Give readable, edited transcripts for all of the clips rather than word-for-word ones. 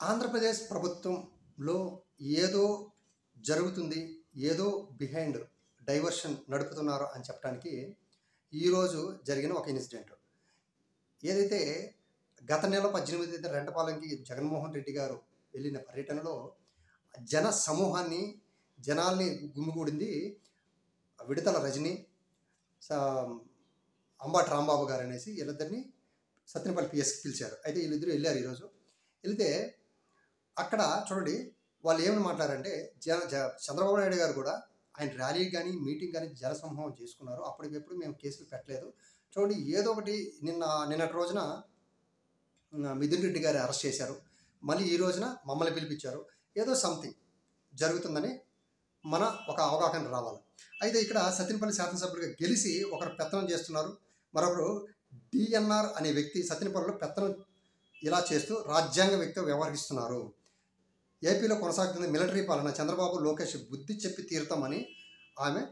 ఆంధ్రప్రదేశ్ ప్రభుత్వంలో ఏదో జరుగుతుంది, ఏదో బిహైండ్ డైవర్షన్ నడుపుతున్నారు అని చెప్పడానికి ఈరోజు జరిగిన ఒక ఇన్సిడెంట్. ఏదైతే గత నెల 18 రెంటపాలెంకి జగన్మోహన్ రెడ్డి గారు వెళ్ళిన పర్యటనలో జన సమూహాన్ని, జనాల్ని గుమిగూడింది విడతల రజని, అంబటి రాంబాబు గారు అనేసి వీళ్ళిద్దరిని సత్తెనపల్లి పిఎస్కి పిలిచారు. అయితే వీళ్ళిద్దరూ వెళ్ళారు ఈరోజు. వెళితే అక్కడ చూడండి వాళ్ళు ఏమని మాట్లాడారంటే చంద్రబాబు నాయుడు గారు కూడా ఆయన ర్యాలీ కానీ మీటింగ్ కానీ జనసమూహం చేసుకున్నారు. అప్పటికెప్పుడు మేము కేసులు పెట్టలేదు. చూడండి ఏదో ఒకటి నిన్నటి రోజున మిథున్ రెడ్డి గారు అరెస్ట్ చేశారు. మళ్ళీ ఈ రోజున మమ్మల్ని పిలిపించారు. ఏదో సంథింగ్ జరుగుతుందని మన ఒక అవగాహన రావాలి. అయితే ఇక్కడ సత్తెనపల్లి శాసనసభ్యులుగా గెలిచి ఒకరు పెత్తనం చేస్తున్నారు. మరొకరు డిఎన్ఆర్ అనే వ్యక్తి సత్తెనపల్లిలో పెత్తనం ఇలా చేస్తూ రాజ్యాంగ వ్యక్తిగా వ్యవహరిస్తున్నారు. ఏపీలో కొనసాగుతున్న మిలిటరీ పాలన, చంద్రబాబు లోకేష్ బుద్ధి చెప్పి తీరుతామని ఆమె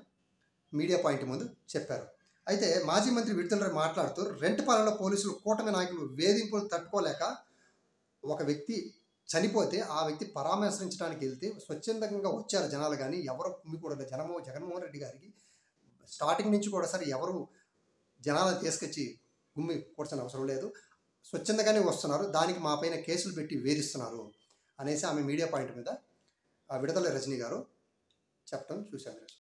మీడియా పాయింట్ ముందు చెప్పారు. అయితే మాజీ మంత్రి విడుదల మాట్లాడుతూ రెంటపాలెంలో పోలీసులు కూటమి నాయకులు వేధింపులు తట్టుకోలేక ఒక వ్యక్తి చనిపోతే ఆ వ్యక్తి పరామర్శించడానికి వెళ్తే స్వచ్ఛందంగా వచ్చారు జనాలు, కానీ ఎవరు కుమ్మికూడదు. జగన్మోహన్ రెడ్డి గారికి స్టార్టింగ్ నుంచి కూడా సరే ఎవరు జనాలను తీసుకొచ్చి గుమ్మి కూర్చొని అవసరం లేదు, స్వచ్ఛందంగానే వస్తున్నారు, దానికి మా పైన కేసులు పెట్టి వేధిస్తున్నారు అనేసి ఆమె మీడియా పాయింట్ మీద విడుదల రజనీ గారు చెప్పడం చూశాను.